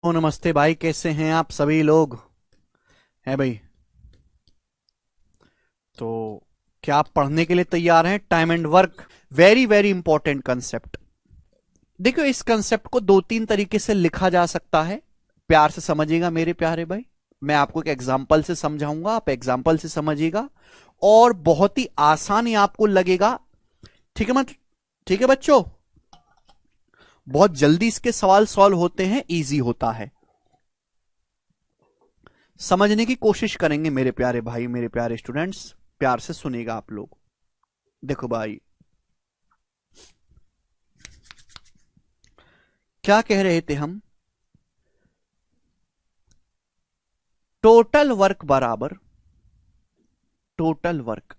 ओ नमस्ते भाई, कैसे हैं आप सभी लोग? हैं भाई? तो क्या आप पढ़ने के लिए तैयार हैं? Time and work, very very important concept. देखो, इस कंसेप्ट को दो तीन तरीके से लिखा जा सकता है। प्यार से समझिएगा मेरे प्यारे भाई। मैं आपको एक एग्जाम्पल से समझाऊंगा, आप एग्जाम्पल से समझिएगा और बहुत ही आसान ही आपको लगेगा। ठीक है मत? ठीक है बच्चों, बहुत जल्दी इसके सवाल सॉल्व होते हैं, इजी होता है। समझने की कोशिश करेंगे मेरे प्यारे भाई, मेरे प्यारे स्टूडेंट्स। प्यार से सुनेगा आप लोग। देखो भाई, क्या कह रहे थे हम? टोटल वर्क बराबर टोटल वर्क।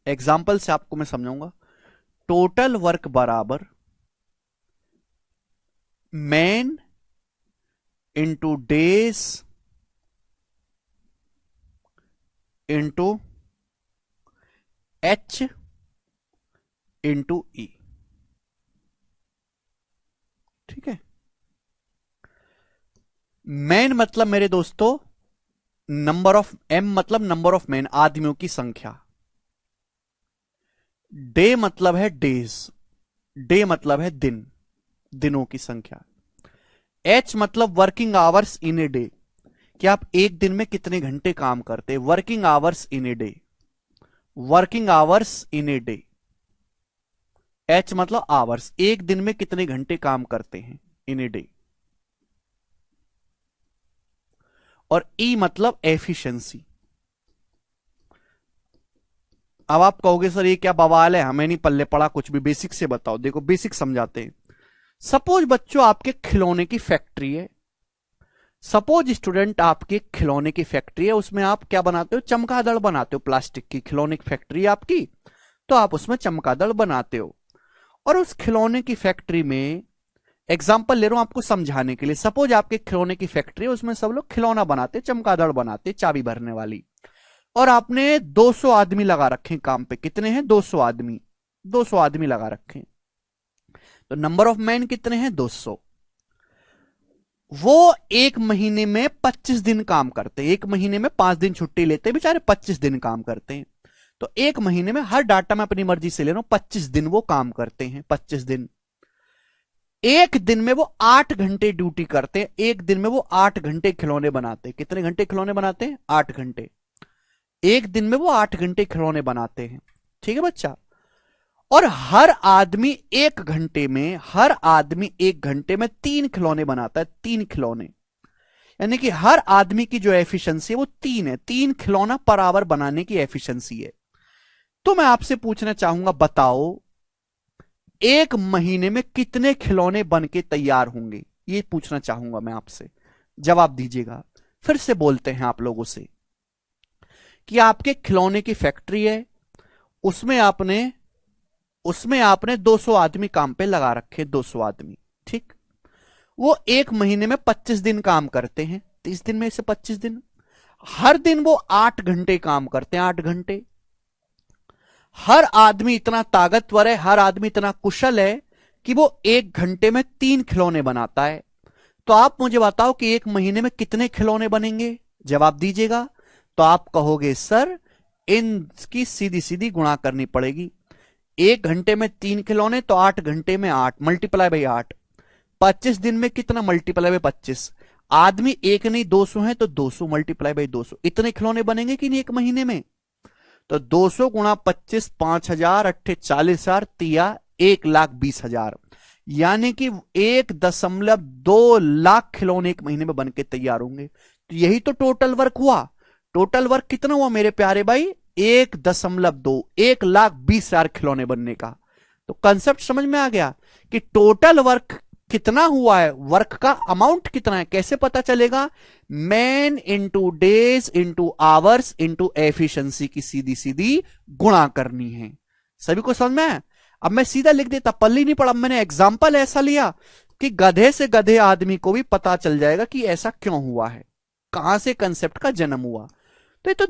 एग्जाम्पल से आपको मैं समझाऊंगा। टोटल वर्क बराबर man into days into H into E. ठीक है। मैन मतलब मेरे दोस्तों नंबर ऑफ, एम मतलब नंबर ऑफ मैन, आदमियों की संख्या। डे मतलब है डेज, डे मतलब है दिन, दिनों की संख्या। एच मतलब working hours in a day, कि आप एक दिन में कितने घंटे काम करते हैं। Working hours in a day, working hours in a day. H मतलब आवर्स, एक दिन में कितने घंटे काम करते हैं इन ए डे। और ई मतलब एफिशिएंसी। अब आप कहोगे सर ये क्या बवाल है, हमें नहीं पल्ले पड़ा कुछ भी, बेसिक से बताओ। देखो बेसिक समझाते हैं। सपोज बच्चों आपके खिलौने की फैक्ट्री है। सपोज स्टूडेंट आपके खिलौने की फैक्ट्री है, उसमें आप क्या बनाते हो? चमगादड़ बनाते हो। प्लास्टिक की खिलौने की फैक्ट्री है आपकी, तो आप उसमें चमगादड़ बनाते हो। और उस खिलौने की फैक्ट्री में, एग्जाम्पल ले रहा हूं आपको समझाने के लिए, सपोज आपके खिलौने की फैक्ट्री है, उसमें सब लोग खिलौना बनाते, चमगादड़ बनाते, चाबी भरने वाली। और आपने 200 आदमी लगा रखे हैं काम पे। कितने हैं? 200 आदमी। 200 आदमी लगा रखे हैं। तो नंबर ऑफ मैन कितने हैं? 200। वो एक महीने में 25 दिन काम करते हैं। एक महीने में 5 दिन छुट्टी लेते हैं बेचारे, 25 दिन काम करते हैं। तो एक महीने में, हर डाटा मैं अपनी मर्जी से ले रहा हूं, 25 दिन वो काम करते हैं। 25 दिन। एक दिन में वो 8 घंटे ड्यूटी करते हैं। एक दिन में वो 8 घंटे खिलौने बनाते हैं। कितने घंटे खिलौने बनाते हैं? 8 घंटे। एक दिन में वो 8 घंटे खिलौने बनाते हैं। ठीक है बच्चा? और हर आदमी एक घंटे में, हर आदमी एक घंटे में 3 खिलौने बनाता है। 3 खिलौने, यानी कि हर आदमी की जो एफिशिएंसी है वो 3 है। 3 खिलौना पर आवर बनाने की एफिशिएंसी है। तो मैं आपसे पूछना चाहूंगा, बताओ एक महीने में कितने खिलौने बन के तैयार होंगे? ये पूछना चाहूंगा मैं आपसे, जवाब दीजिएगा। फिर से बोलते हैं आप लोगों से कि आपके खिलौने की फैक्ट्री है, उसमें आपने उसमें आपने 200 आदमी काम पे लगा रखे। 200 आदमी, ठीक। वो एक महीने में 25 दिन काम करते हैं। 30 दिन में से 25 दिन, हर दिन वो 8 घंटे काम करते हैं। 8 घंटे। हर आदमी इतना ताकतवर है, हर आदमी इतना कुशल है कि वो एक घंटे में 3 खिलौने बनाता है। तो आप मुझे बताओ कि एक महीने में कितने खिलौने बनेंगे? जवाब दीजिएगा। तो आप कहोगे सर इनकी सीधी सीधी गुणा करनी पड़ेगी। एक घंटे में 3 खिलौने, तो 8 घंटे में 8 मल्टीप्लाई बाई 8। 25 दिन में कितना मल्टीप्लाई बाई 25? आदमी एक नहीं 200 है, तो 200 मल्टीप्लाई बाई 200। इतने खिलौने बनेंगे कि नहीं एक महीने में? तो 200 गुणा 25, 5,000, अट्ठे 40,000, तिया 1,20,000, यानी कि 1.2 लाख खिलौने एक महीने में बन के तैयार होंगे। तो यही तो टोटल वर्क हुआ। टोटल वर्क कितना हुआ मेरे प्यारे भाई? 1.2, 1,20,000 खिलौने बनने का। तो कंसेप्ट समझ में आ गया कि टोटल वर्क कितना हुआ है, वर्क का अमाउंट कितना है। कैसे पता चलेगा? Man into days into hours into efficiency की सीधी सीधी गुणा करनी है। सभी को समझ में है? अब मैं सीधा लिख देता, पल्ली नहीं पड़ा। मैंने एग्जाम्पल ऐसा लिया कि गधे से गधे आदमी को भी पता चल जाएगा कि ऐसा क्यों हुआ है, कहां से कंसेप्ट का जन्म हुआ। तो ये तो,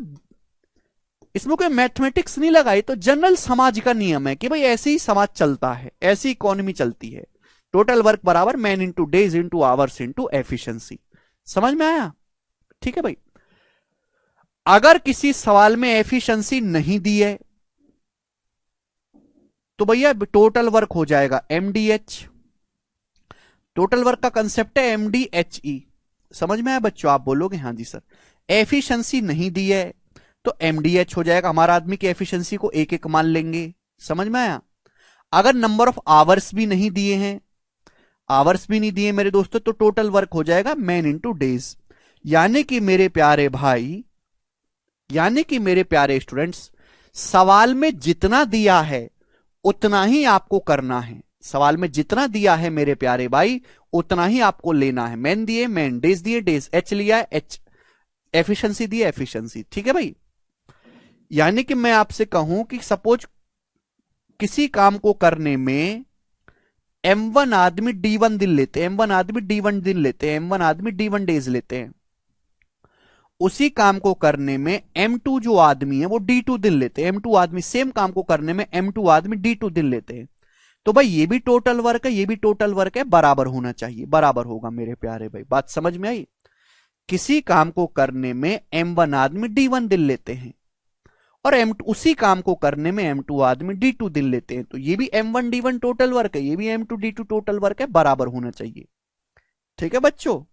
इसमें कोई मैथमेटिक्स नहीं लगाई, तो जनरल समाज का नियम है कि भाई ऐसे ही समाज चलता है, ऐसी इकोनॉमी चलती है। टोटल वर्क बराबर man into days into hours into efficiency. समझ में आया? ठीक है भाई। अगर किसी सवाल में एफिशिएंसी नहीं दी है तो भैया टोटल वर्क हो जाएगा एमडीएच। टोटल वर्क का कंसेप्ट है एमडीएचई। समझ में आया बच्चों? आप बोलोगे हाँ जी सर। एफिशिएंसी नहीं दी है तो एमडीएच हो जाएगा। हमारा आदमी की एफिशिएंसी को एक एक मान लेंगे। समझ में आया? अगर नंबर ऑफ आवर्स भी नहीं दिए हैं, आवर्स भी नहीं दिए मेरे दोस्तों, तो टोटल वर्क हो जाएगा मैन इंटू डेज। यानी कि मेरे प्यारे भाई, यानी कि मेरे प्यारे स्टूडेंट्स, सवाल में जितना दिया है उतना ही आपको करना है। सवाल में जितना दिया है मेरे प्यारे भाई उतना ही आपको लेना है। मैन दिए मैन, डेज दिए डेज, एच लिया एच, एफिशिएंसी दिए एफिशिएंसी। ठीक है भाई? यानी कि मैं आपसे कहूं कि सपोज किसी काम को करने में M1 आदमी D1 दिन लेते हैं, M1 आदमी D1 दिन लेते हैं, M1 आदमी D1 डेज लेते हैं। उसी काम को करने में M2 जो आदमी है वो D2 दिन लेते हैं। M2 आदमी सेम काम को करने में M2 आदमी D2 दिन लेते हैं। तो भाई ये भी टोटल वर्क है, ये भी टोटल वर्क है, बराबर होना चाहिए। बराबर होगा मेरे प्यारे भाई। बात समझ में आई? किसी काम को करने में M1 आदमी D1 दिन लेते हैं और उसी काम को करने में M2 आदमी D2 दिन लेते हैं। तो ये भी M1 D1 टोटल वर्क है, ये भी M2 D2 टोटल वर्क है, बराबर होना चाहिए। ठीक है बच्चों?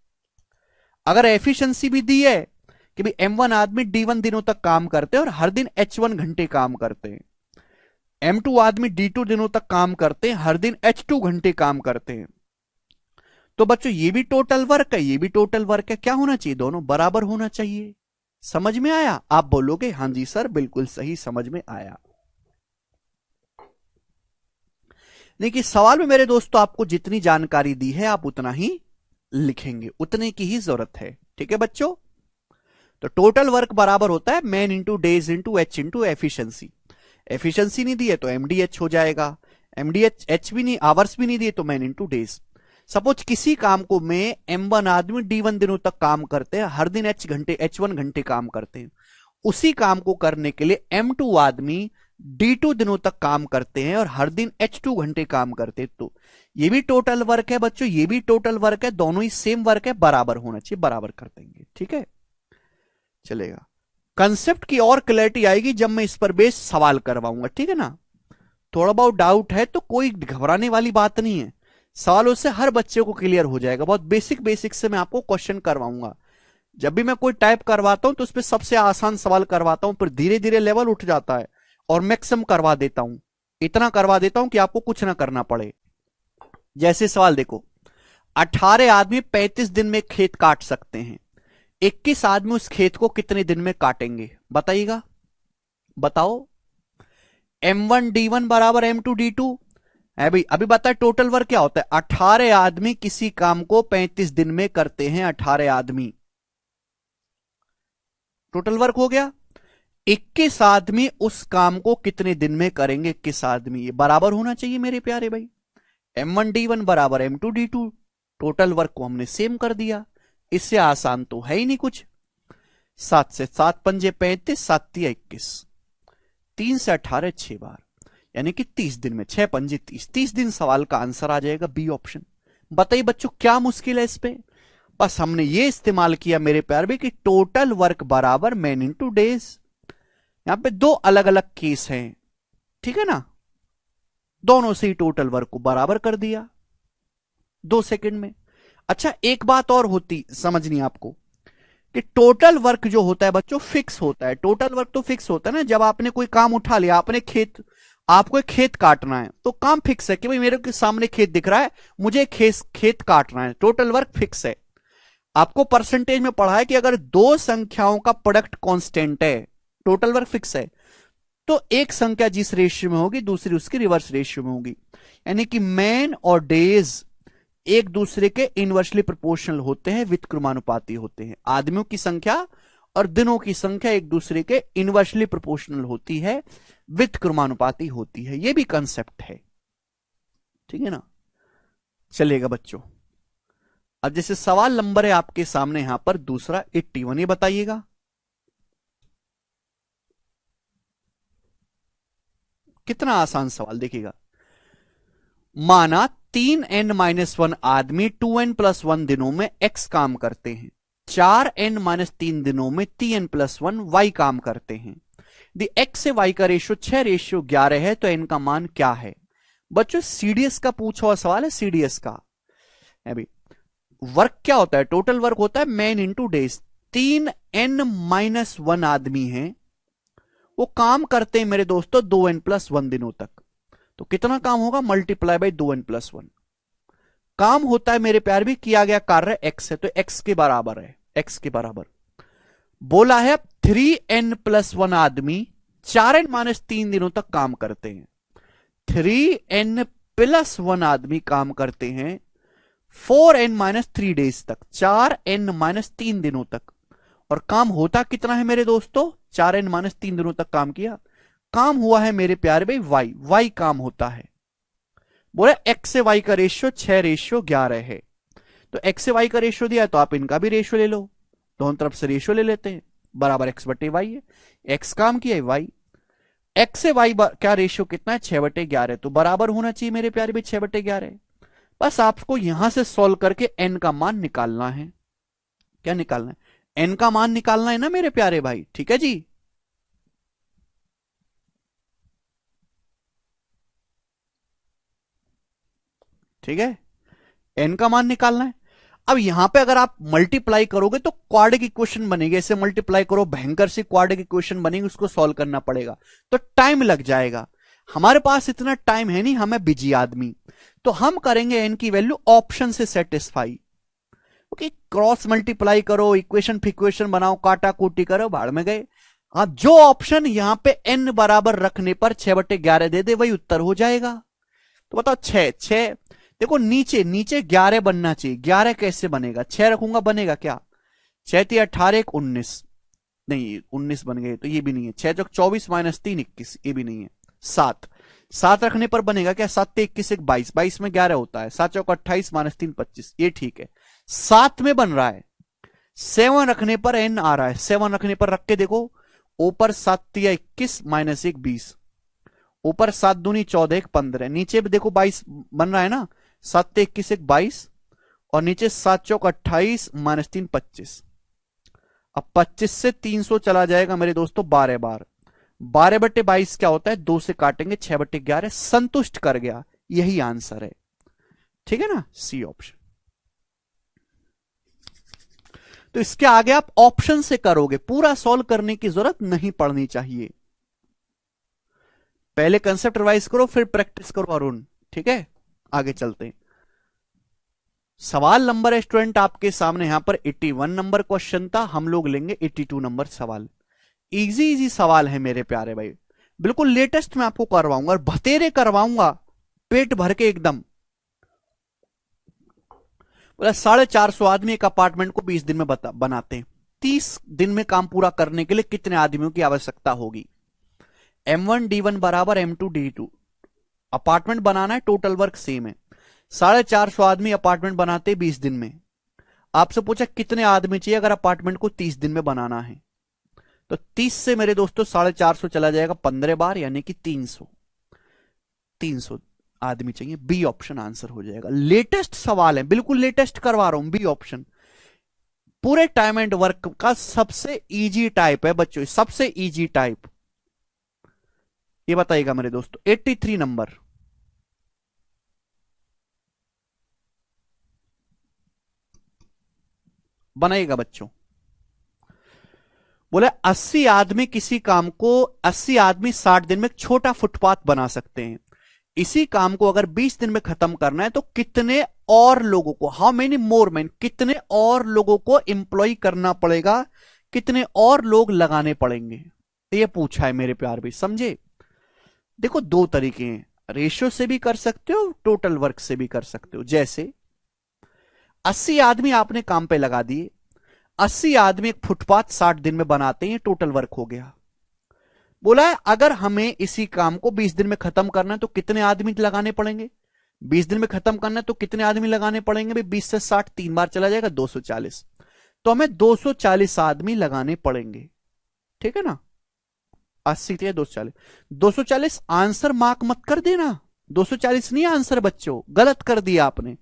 अगर एफिशिएंसी भी दी है कि भाई M1 आदमी D1 दिनों तक काम करते हैं और हर दिन H1 घंटे काम करते हैं, M2 आदमी D2 दिनों तक काम करते हैं, हर दिन H2 घंटे काम करते हैं, तो बच्चों ये भी टोटल वर्क है, ये भी टोटल वर्क है। क्या होना चाहिए? दोनों बराबर होना चाहिए। समझ में आया? आप बोलोगे हाँ जी सर, बिल्कुल सही, समझ में आया। देखिए सवाल में मेरे दोस्तों आपको जितनी जानकारी दी है आप उतना ही लिखेंगे, उतने की ही जरूरत है। ठीक है बच्चों? तो टोटल वर्क बराबर होता है man into days into H into efficiency. Efficiency नहीं दी है तो एमडीएच हो जाएगा। एमडीएच एच भी नहीं, आवर्स भी नहीं दिए तो मैन इंटू डेज। सपोज किसी काम को में M1 आदमी D1 दिनों तक काम करते हैं, हर दिन H1 घंटे काम करते हैं। उसी काम को करने के लिए M2 आदमी D2 दिनों तक काम करते हैं और हर दिन H2 घंटे काम करते हैं। तो ये भी टोटल वर्क है बच्चों, ये भी टोटल वर्क है, दोनों ही सेम वर्क है, बराबर होना चाहिए, बराबर कर देंगे। ठीक है, चलेगा। कंसेप्ट की और क्लैरिटी आएगी जब मैं इस पर बेस सवाल करवाऊंगा। ठीक है ना? थोड़ा बहुत डाउट है तो कोई घबराने वाली बात नहीं है, सवालों से हर बच्चे को क्लियर हो जाएगा। बहुत बेसिक बेसिक से मैं आपको क्वेश्चन करवाऊंगा। जब भी मैं कोई टाइप करवाता हूं तो उसमें सबसे आसान सवाल करवाता हूं, फिर धीरे धीरे लेवल उठ जाता है और मैक्सिमम करवा देता हूं। इतना करवा देता हूं कि आपको कुछ ना करना पड़े। जैसे सवाल देखो, 18 आदमी 35 दिन में खेत काट सकते हैं, 21 आदमी उस खेत को कितने दिन में काटेंगे? बताइएगा, बताओ। M1 D1 बराबर M2 D2 है भाई। अभी बताए टोटल वर्क क्या होता है? 18 आदमी किसी काम को 35 दिन में करते हैं, 18 आदमी, टोटल वर्क हो गया। 21 आदमी उस काम को कितने दिन में करेंगे? 21 आदमी, ये बराबर होना चाहिए मेरे प्यारे भाई। M1 D1 बराबर M2 D2, टोटल वर्क को हमने सेम कर दिया। इससे आसान तो है ही नहीं कुछ। 7 से 7 पंजे 35, 7 तिया 21, 3 से 18 6 बार, यानी कि 30 दिन में 6 पंजे 30, 30 दिन सवाल का आंसर आ जाएगा बी ऑप्शन। बताइए बच्चों क्या मुश्किल है इस पे? बस हमने ये इस्तेमाल किया मेरे प्यार में कि टोटल वर्क बराबर मैन इंटू डेज। यहां पे दो अलग अलग केस हैं, ठीक है ना? दोनों से ही टोटल वर्क को बराबर कर दिया 2 सेकंड में। अच्छा एक बात और होती समझनी आपको कि टोटल वर्क जो होता है बच्चों फिक्स होता है। टोटल वर्क तो फिक्स होता है ना। जब आपने कोई काम उठा लिया, आपको एक खेत काटना है तो काम फिक्स है कि भाई मेरे सामने खेत दिख रहा है, मुझे खेत काटना है, टोटल वर्क फिक्स है। आपको परसेंटेज में पढ़ा है कि अगर दो संख्याओं का प्रोडक्ट कांस्टेंट है, टोटल वर्क फिक्स है, तो एक संख्या जिस रेशियो में होगी दूसरी उसकी रिवर्स रेशियो में होगी। यानी कि मैन और डेज एक दूसरे के इनवर्सली प्रोपोर्शनल होते हैं, व्युत्क्रमानुपाती होते हैं। आदमियों की संख्या और दिनों की संख्या एक दूसरे के इनवर्सली प्रोपोर्शनल होती है, व्युत्क्रमानुपाती होती है। यह भी कंसेप्ट है, ठीक है ना? चलेगा बच्चों। अब जैसे सवाल नंबर है आपके सामने यहां पर दूसरा 81, ये बताइएगा कितना आसान सवाल। देखिएगा, माना 3n-1 आदमी 2n+1 दिनों में x काम करते हैं। 4n-3 दिनों में tn+1 y काम करते हैं। दी x से y का रेशियो 6:11 है, तो n का मान क्या है? बच्चों सीडीएस का पूछा हुआ सवाल है, सीडीएस का। अभी वर्क क्या होता है? टोटल वर्क होता है मैन इंटू डेज। 3n-1 आदमी हैं, वो काम करते हैं मेरे दोस्तों 2n+1 दिनों तक। तो कितना काम होगा? मल्टीप्लाई बाई 2n+1 काम होता है मेरे प्यार भी। किया गया कार्य x है, तो x के बराबर है, x के बराबर। बोला है 3n+1 आदमी 4n-3 दिनों तक काम करते हैं। 3n+1 आदमी काम करते हैं 4n-3 डेज तक, 4n-3 दिनों तक। और काम होता कितना है मेरे दोस्तों? 4n-3 दिनों तक काम किया। काम हुआ है मेरे प्यारे भाई y काम होता है। बोला x से y का रेशियो 6:11 है, तो x से y का रेशियो दिया तो आप इनका भी रेशियो ले लो, दोनों तरफ से रेशियो ले लेते हैं, बराबर x/y है। x काम किया है y, x से y क्या रेशियो कितना है? 6/11, तो बराबर होना चाहिए मेरे प्यारे भाई 6/11। बस आपको यहां से सॉल्व करके n का मान निकालना है। क्या निकालना है? n का मान निकालना है ना मेरे प्यारे भाई, ठीक है जी। ठीक है, n का मान निकालना है। अब यहां पे अगर आप मल्टीप्लाई करोगे तो क्वाड्रेटिक इक्वेशन बनेगी, ऐसे मल्टीप्लाई करो भयंकर सी क्वाड्रेटिक इक्वेशन बनेगी, उसको सॉल्व करना पड़ेगा, तो टाइम लग जाएगा। हमारे पास इतना टाइम है नहीं, हमें बिजी आदमी, तो हम करेंगे n की वैल्यू ऑप्शन से सेटिस्फाई। ओके, क्रॉस मल्टीप्लाई करो, इक्वेशन फिक्वेशन बनाओ, काटा कूटी करो, भाड़ में गए। आप जो ऑप्शन यहां पे n बराबर रखने पर 6/11 दे दे, वही उत्तर हो जाएगा। तो बताओ 6 देखो नीचे नीचे 11 बनना चाहिए, 11 कैसे बनेगा? 6 रखूंगा बनेगा क्या? 6 18 1 19, नहीं 19 बन गए, तो ये भी नहीं है। 6 चौक 24 -3 21, ये भी नहीं है। 7 रखने पर बनेगा क्या? 7 21 1 22, 22 में 11 होता है। 7 चौक 28 -3 25, ये ठीक है। 7 में बन रहा है। 7 रखने पर n आ रहा है, 7 रखने पर रख के देखो, ऊपर 7 21 -1 20, ऊपर 7 दूनी 14 1 15, नीचे भी देखो 22 बन रहा है ना, 7 21 1 22, और नीचे 7 चौक 28 -3 25। अब 25 से 300 चला जाएगा मेरे दोस्तों 12 बार, 12/22 क्या होता है? 2 से काटेंगे, 6/11 संतुष्ट कर गया, यही आंसर है। ठीक है ना, सी ऑप्शन। तो इसके आगे आप ऑप्शन से करोगे, पूरा सॉल्व करने की जरूरत नहीं पड़नी चाहिए। पहले कंसेप्ट रिवाइज करो, फिर प्रैक्टिस करो अरुण, ठीक है। आगे चलते हैं। सवाल नंबर है स्टूडेंट आपके सामने, यहां पर 81 नंबर क्वेश्चन था, हम लोग लेंगे 82 नंबर सवाल। इजी इजी सवाल है मेरे प्यारे भाई, बिल्कुल लेटेस्ट मैं आपको करवाऊंगा, और भतेरे करवाऊंगा पेट भर के एकदम। बोला 450 आदमी एक अपार्टमेंट को 20 दिन में बनाते हैं, 30 दिन में काम पूरा करने के लिए कितने आदमियों की आवश्यकता होगी? M1 D1 बराबर M2 D2, अपार्टमेंट बनाना है, टोटल वर्क सेम है। 450 आदमी अपार्टमेंट बनाते 20 दिन में। आपसे पूछा कितने आदमी चाहिए अगर अपार्टमेंट को 30 दिन में बनाना है? तो 30 से मेरे दोस्तों 450 चला जाएगा 15 बार, यानी कि 300 आदमी चाहिए। बी ऑप्शन आंसर हो जाएगा। लेटेस्ट सवाल है, बिल्कुल लेटेस्ट करवा रहा हूं, बी ऑप्शन पूरे टाइम एंड वर्क का सबसे इजी टाइप है बच्चों, सबसे इजी टाइप। ये बताइएगा मेरे दोस्तों। 83 नंबर, बनाइएगा बच्चों। बोले 80 आदमी किसी काम को 80 आदमी 60 दिन में एक छोटा फुटपाथ बना सकते हैं। इसी काम को अगर 20 दिन में खत्म करना है तो कितने और लोगों को, हाउ मेनी मोर मैन, कितने और लोगों को एम्प्लॉय करना पड़ेगा, कितने और लोग लगाने पड़ेंगे? तो ये पूछा है मेरे प्यार भी, समझे। देखो दो तरीके हैं, रेशियो से भी कर सकते हो, टोटल वर्क से भी कर सकते हो। जैसे 80 आदमी आपने काम पे लगा दिए, 80 आदमी एक फुटपाथ 60 दिन में बनाते हैं, टोटल वर्क हो गया। बोला है अगर हमें इसी काम को 20 दिन में खत्म करना है तो कितने आदमी लगाने पड़ेंगे? 20 दिन में खत्म करना है तो कितने आदमी लगाने पड़ेंगे? 20 से 60 3 बार चला जाएगा, 240, तो हमें 240 आदमी लगाने पड़ेंगे। ठीक है ना, 80 थे 240, 240 आंसर मार्क मत कर देना, 240 नहीं आंसर बच्चों, गलत कर दिया आपने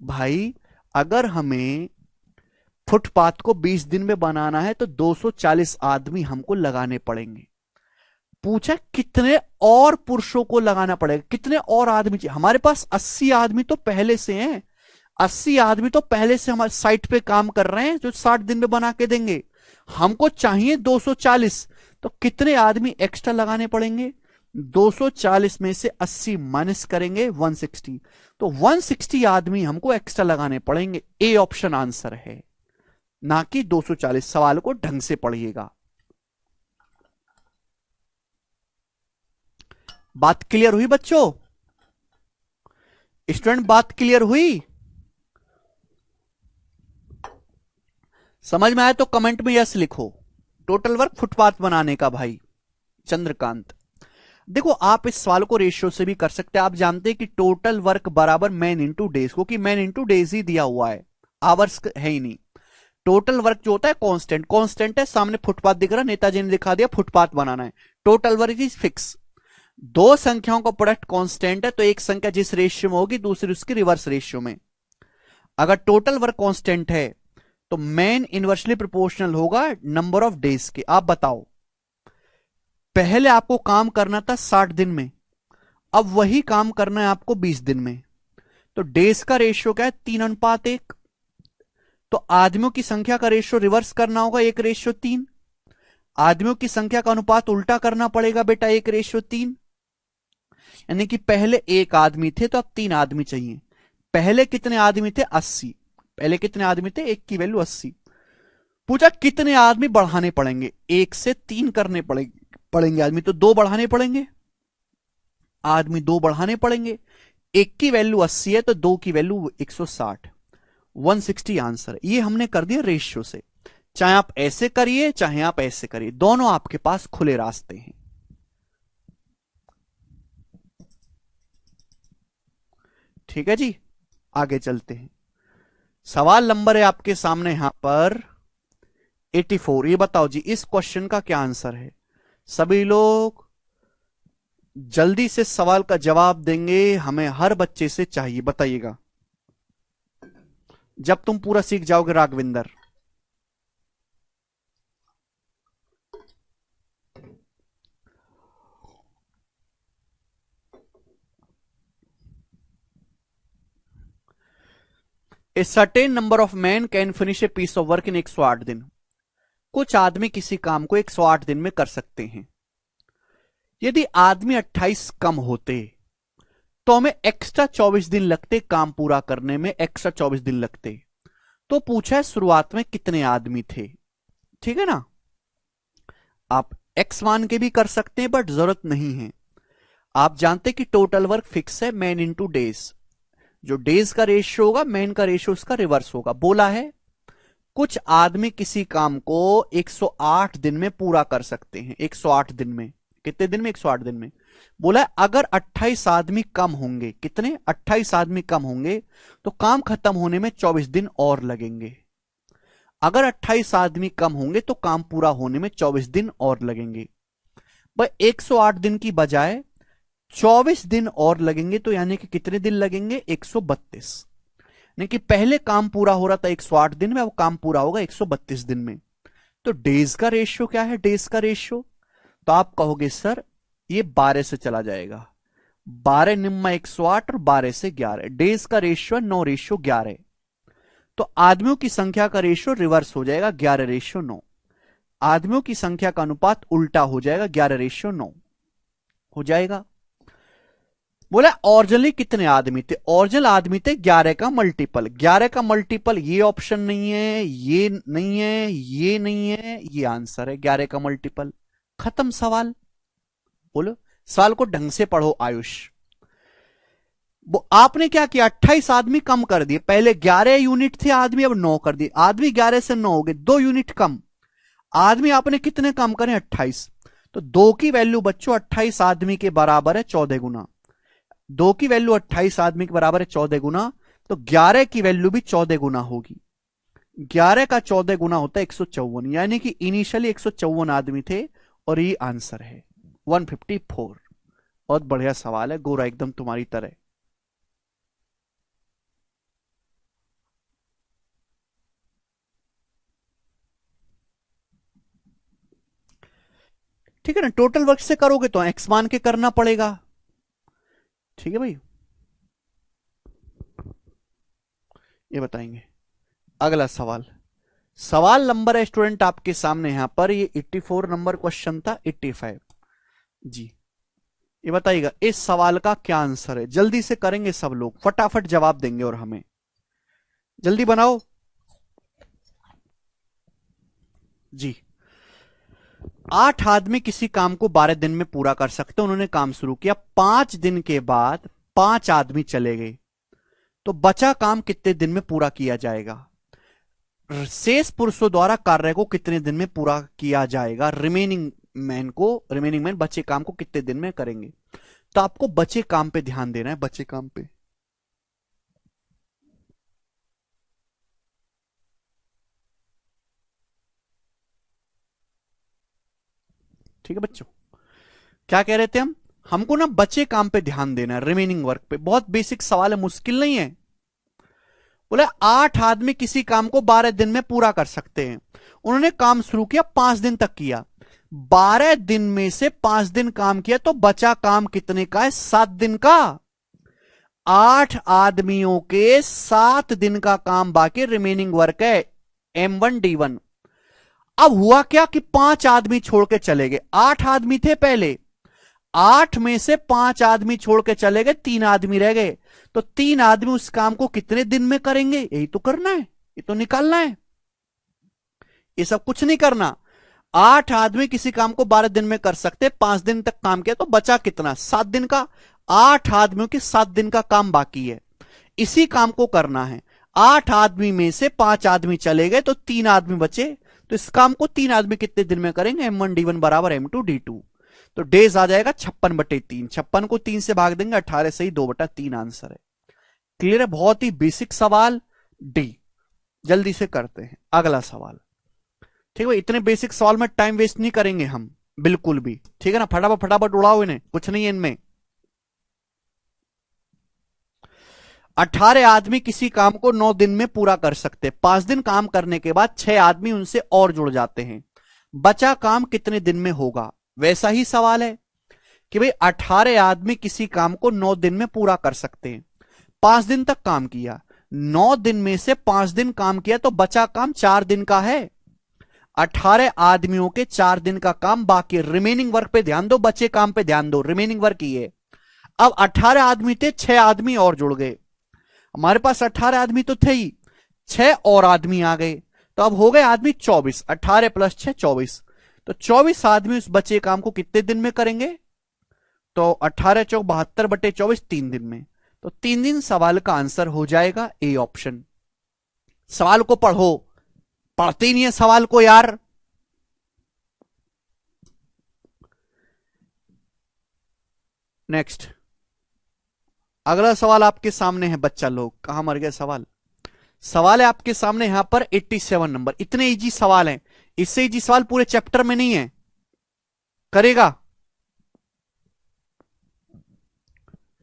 भाई। अगर हमें फुटपाथ को 20 दिन में बनाना है तो 240 आदमी हमको लगाने पड़ेंगे। पूछा कितने और पुरुषों को लगाना पड़ेगा, कितने और आदमी चाहिए। हमारे पास 80 आदमी तो पहले से हैं, 80 आदमी तो पहले से हमारे साइट पे काम कर रहे हैं जो 60 दिन में बना के देंगे। हमको चाहिए 240, तो कितने आदमी एक्स्ट्रा लगाने पड़ेंगे। 240 में से 80 माइनस करेंगे 160, तो 160 आदमी हमको एक्स्ट्रा लगाने पड़ेंगे। ए ऑप्शन आंसर है, ना कि 240। सवाल को ढंग से पढ़िएगा। बात क्लियर हुई बच्चों? स्टूडेंट बात क्लियर हुई? समझ में आया तो कमेंट में यस लिखो। टोटल वर्क फुटपाथ बनाने का भाई चंद्रकांत। देखो आप इस सवाल को रेशियो से भी कर सकते हैं। आप जानते हैं कि टोटल वर्क बराबर मैन इंटू डेज, क्योंकि मैन इंटू डेज ही दिया हुआ है, आवर्स है ही नहीं। टोटल वर्क जो होता है कांस्टेंट, कांस्टेंट है, सामने फुटपाथ दिख रहा, नेताजी ने दिखा दिया फुटपाथ बनाना है। Total work is fix. दो संख्याओं का प्रोडक्ट कांस्टेंट है तो एक संख्या जिस रेशियो में होगी दूसरी उसकी रिवर्स रेशियो में। अगर टोटल वर्क कांस्टेंट है तो मैन इनवर्सली प्रोपोर्शनल होगा नंबर ऑफ डेज के। आप बताओ, पहले आपको काम करना था 60 दिन में, अब वही काम करना है आपको 20 दिन में, तो डेज का रेशियो क्या है 3:1। तो आदमियों की संख्या का रेशियो रिवर्स करना होगा 1:3। आदमियों की संख्या का अनुपात उल्टा करना पड़ेगा बेटा 1:3। यानी कि पहले एक आदमी थे तो अब 3 आदमी चाहिए। पहले कितने आदमी थे 80, पहले कितने आदमी थे, एक की वैल्यू 80। पूछा कितने आदमी बढ़ाने पड़ेंगे, 1 से 3 करने पड़ेंगे आदमी, तो 2 बढ़ाने पड़ेंगे, आदमी 2 बढ़ाने पड़ेंगे। 1 की वैल्यू 80 है तो 2 की वैल्यू 160, 160 आंसर। ये हमने कर दिया रेशियो से। चाहे आप ऐसे करिए चाहे आप ऐसे करिए, दोनों आपके पास खुले रास्ते हैं। ठीक है जी, आगे चलते हैं। सवाल नंबर है आपके सामने यहां पर 84। ये बताओ जी इस क्वेश्चन का क्या आंसर है। सभी लोग जल्दी से सवाल का जवाब देंगे, हमें हर बच्चे से चाहिए, बताइएगा जब तुम पूरा सीख जाओगे Raghvinder. A certain number of man can finish a piece of work in 108 दिन। कुछ आदमी किसी काम को 108 दिन में कर सकते हैं। यदि आदमी 28 कम होते तो हमें एक्स्ट्रा 24 दिन लगते काम पूरा करने में, एक्स्ट्रा 24 दिन लगते। तो पूछा है शुरुआत में कितने आदमी थे। ठीक है ना, आप एक्स मान के भी कर सकते हैं बट जरूरत नहीं है। आप जानते कि टोटल वर्क फिक्स है मैन इंटू डेज। जो डेज का रेशियो होगा मैन का रेशियो उसका रिवर्स होगा। बोला है कुछ आदमी किसी काम को 108 दिन में पूरा कर सकते हैं। 108 दिन में, कितने दिन में, 108 दिन में। बोला है अगर 28 आदमी कम होंगे, कितने, 28 आदमी कम होंगे तो काम खत्म होने में 24 दिन और लगेंगे। अगर 28 आदमी कम होंगे तो काम पूरा होने में 24 दिन और लगेंगे। भाई 108 दिन की बजाय 24 दिन और लगेंगे, तो यानी कि कितने दिन लगेंगे, 132। यानी कि पहले काम पूरा हो रहा था 108 दिन में, अब काम पूरा होगा 132 दिन में। तो डेज का रेशियो क्या है, डेज का रेशियो, तो आप कहोगे सर ये 12 से चला जाएगा। 12 निम्मा 108 और 12 से 11, डेज का रेशियो 9:11। तो आदमियों की संख्या का रेशियो रिवर्स हो जाएगा 11:9। आदमियों की संख्या का अनुपात उल्टा हो जाएगा 11:9 हो जाएगा। बोला ओरिजिनली कितने आदमी थे, ओरिजिनल आदमी थे 11 का मल्टीपल। 11 का मल्टीपल ये ऑप्शन नहीं है, ये नहीं है, ये नहीं है, ये आंसर है 11 का मल्टीपल। खत्म सवाल। बोलो सवाल को ढंग से पढ़ो आयुष। आपने क्या किया, 28 आदमी कम कर दिए। पहले 11 यूनिट थे आदमी, अब 9 कर दिए। आदमी 11 से 9 हो गए, 2 यूनिट कम। आदमी आपने कितने कम करें, 28। तो 2 की वैल्यू बच्चों 28 आदमी के बराबर है 14 गुना। 2 की वैल्यू 28 आदमी के बराबर है 14 गुना, तो 11 की वैल्यू भी 14 गुना होगी। 11 का 14 गुना होता है 154, यानी कि इनिशियली 154 आदमी थे और ये आंसर है 154। बहुत बढ़िया सवाल है गोरा, एकदम तुम्हारी तरह। ठीक है ना, टोटल वर्क से करोगे तो एक्स मान के करना पड़ेगा। ठीक है भाई, ये बताएंगे। अगला सवाल, सवाल नंबर है स्टूडेंट आपके सामने यहां पर, ये 84 नंबर क्वेश्चन था, 85 जी। ये बताइएगा इस सवाल का क्या आंसर है, जल्दी से करेंगे सब लोग, फटाफट जवाब देंगे और हमें जल्दी बनाओ जी। 8 आदमी किसी काम को 12 दिन में पूरा कर सकते हैं। उन्होंने काम शुरू किया, 5 दिन के बाद 5 आदमी चले गए, तो बचा काम कितने दिन में पूरा किया जाएगा? शेष पुरुषों द्वारा कार्य को कितने दिन में पूरा किया जाएगा? रिमेनिंग मैन बचे काम को कितने दिन में करेंगे? तो आपको बचे काम पे ध्यान देना है, बचे काम पे। ठीक है बच्चों, क्या कह रहे थे हम? हमको ना बचे काम पे ध्यान देना है, रिमेनिंग वर्क पे। बहुत बेसिक सवाल है, मुश्किल नहीं है। बोले 8 आदमी किसी काम को 12 दिन में पूरा कर सकते हैं। उन्होंने काम शुरू किया, 5 दिन तक किया। 12 दिन में से 5 दिन काम किया, तो बचा काम कितने का है? 7 दिन का। 8 आदमियों के 7 दिन का काम बाकी, रिमेनिंग वर्क है M1D1। अब हुआ क्या कि 5 आदमी छोड़ के चले गए। 8 आदमी थे पहले, 8 में से 5 आदमी छोड़ के चले गए, 3 आदमी रह गए। तो 3 आदमी उस काम को कितने दिन में करेंगे? यही तो करना है, ये तो निकालना है, ये सब कुछ नहीं करना। 8 आदमी किसी काम को 12 दिन में कर सकते, 5 दिन तक काम किया, तो बचा कितना? 7 दिन का। 8 आदमियों के 7 दिन का काम बाकी है, इसी काम को करना है। 8 आदमी में से 5 आदमी चले गए, तो 3 आदमी बचे। तो इस काम को 3 आदमी कितने दिन में करेंगे? M1D1 बराबर M2D2। तो डेज आ जाएगा 56/3। 56 को 3 से भाग देंगे, 18 सही, 2/3 आंसर है। क्लियर है? बहुत ही बेसिक सवाल, डी। जल्दी से करते हैं अगला सवाल। ठीक है, इतने बेसिक सवाल में टाइम वेस्ट नहीं करेंगे हम बिल्कुल भी। ठीक है ना, फटाफट फटाफट उड़ाओ इन्हें, कुछ नहीं है इनमें। 18 आदमी किसी काम को 9 दिन में पूरा कर सकते। 5 दिन काम करने के बाद 6 आदमी उनसे और जुड़ जाते हैं, बचा काम कितने दिन में होगा? वैसा ही सवाल है कि भाई 18 आदमी किसी काम को 9 दिन में पूरा कर सकते हैं। 5 दिन तक काम किया, 9 दिन में से 5 दिन काम किया, तो बचा काम 4 दिन का है। 18 आदमियों के 4 दिन का काम बाकी। रिमेनिंग वर्क पे ध्यान दो, बचे काम पे ध्यान दो, रिमेनिंग वर्क ही है। अब 18 आदमी थे, 6 आदमी और जुड़ गए। हमारे पास 18 आदमी तो थे ही, 6 और आदमी आ गए, तो अब हो गए आदमी 24। 18 + 6 24। तो 24 आदमी उस बचे काम को कितने दिन में करेंगे? तो 18 चौक 72/24, 3 दिन में। तो 3 दिन सवाल का आंसर हो जाएगा ए ऑप्शन। सवाल को पढ़ो, पढ़ते ही नहीं है सवाल को यार। नेक्स्ट, अगला सवाल आपके सामने है बच्चा लोग। कहां मर गया सवाल? सवाल है आपके सामने यहां पर 87 नंबर। इतने इजी सवाल हैं, इससे इजी सवाल पूरे चैप्टर में नहीं है। करेगा?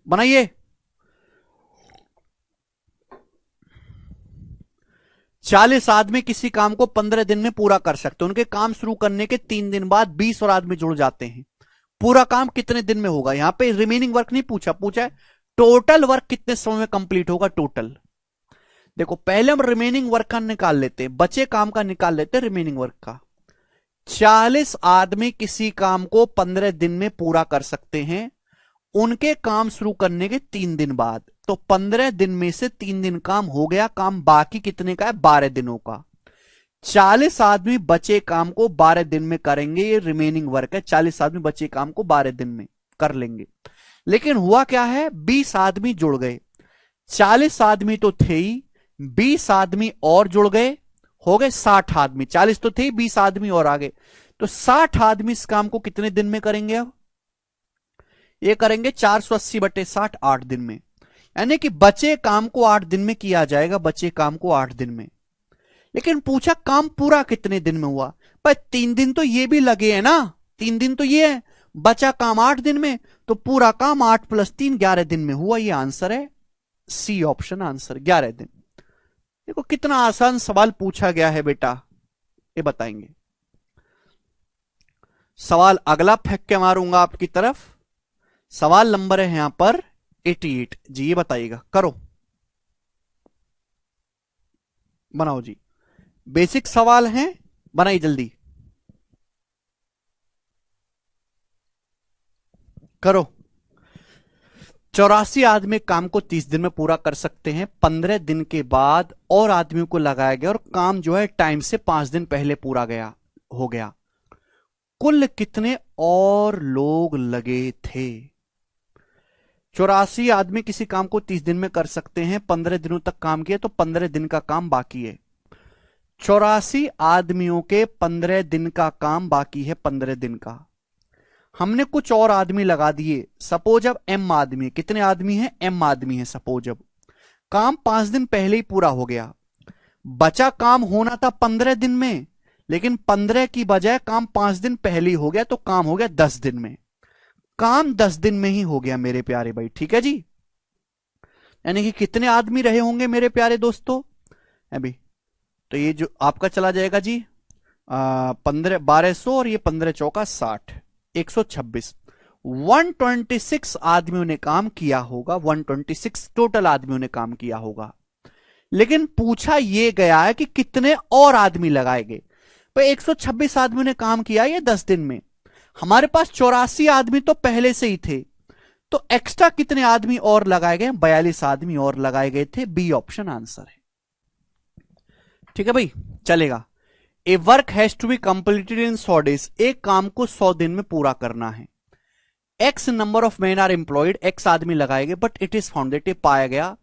बनाइए। 40 आदमी किसी काम को 15 दिन में पूरा कर सकते हैं। उनके काम शुरू करने के 3 दिन बाद 20 और आदमी जुड़ जाते हैं। पूरा काम कितने दिन में होगा? यहां पे रिमेनिंग वर्क नहीं पूछा, पूछा है टोटल वर्क कितने समय में कंप्लीट होगा। टोटल देखो, पहले हम रिमेनिंग वर्क का निकाल लेते हैं, बचे काम का निकाल लेते हैं, रिमेनिंग वर्क का। 40 आदमी किसी काम को 15 दिन में पूरा कर सकते हैं, उनके काम शुरू करने के 3 दिन बाद। तो 15 दिन में से 3 दिन काम हो गया, काम बाकी कितने का है? 12 दिनों का। 40 आदमी बचे काम को 12 दिन में करेंगे, ये रिमेनिंग वर्क है। 40 आदमी बचे काम को 12 दिन में कर लेंगे। लेकिन हुआ क्या है? 20 आदमी जुड़ गए। 40 आदमी तो थे ही, 20 आदमी और जुड़ गए, हो गए 60 आदमी। 40 तो थे, 20 आदमी और आ गए, तो 60 आदमी इस काम को कितने दिन में करेंगे? अब ये करेंगे 480/60, 8 दिन में। यानी कि बचे काम को 8 दिन में किया जाएगा, बचे काम को 8 दिन में। लेकिन पूछा काम पूरा कितने दिन में हुआ? पर 3 दिन तो ये भी लगे हैं ना, 3 दिन तो ये है, बचा काम 8 दिन में, तो पूरा काम 8 + 3 11 दिन में हुआ। ये आंसर है सी ऑप्शन, आंसर 11 दिन। देखो कितना आसान सवाल पूछा गया है बेटा, ये बताएंगे। सवाल अगला फेंक के मारूंगा आपकी तरफ। सवाल नंबर है यहां पर 88 जी, ये बताइएगा, करो बनाओ जी। बेसिक सवाल हैं, बनाइए जल्दी करो। 84 आदमी काम को 30 दिन में पूरा कर सकते हैं। 15 दिन के बाद और आदमियों को लगाया गया और काम जो है टाइम से 5 दिन पहले पूरा हो गया। कुल कितने और लोग लगे थे? 84 आदमी किसी काम को 30 दिन में कर सकते हैं, 15 दिनों तक काम किया तो 15 दिन का काम बाकी है। 84 आदमियों के 15 दिन का काम बाकी है, 15 दिन का। हमने कुछ और आदमी लगा दिए। सपोज अब एम आदमी, कितने आदमी हैं? एम आदमी है। सपोज अब काम 5 दिन पहले ही पूरा हो गया, बचा काम होना था 15 दिन में, लेकिन 15 की बजाय काम 5 दिन पहले ही हो गया, तो काम हो गया 10 दिन में। काम 10 दिन में ही हो गया मेरे प्यारे भाई, ठीक है जी। यानी कि कितने आदमी रहे होंगे मेरे प्यारे दोस्तों अभी? तो ये जो आपका चला जाएगा जी 1200 और ये 15 चौका 60, 126। 126 आदमियों ने काम किया होगा, 126 टोटल आदमियों ने काम किया होगा। लेकिन पूछा यह गया है कि कितने और आदमी लगाए गए। तो 126 आदमियों ने काम किया ये 10 दिन में, हमारे पास 84 आदमी तो पहले से ही थे, तो एक्स्ट्रा कितने आदमी और लगाए गए? 42 आदमी और लगाए गए थे। बी ऑप्शन आंसर है, ठीक है भाई, चलेगा। A work has to be completed in 100 days, एक काम को 100 दिन में पूरा करना है। X number of man are employed, X आदमी लगाए गए, but it is found that, पाया गया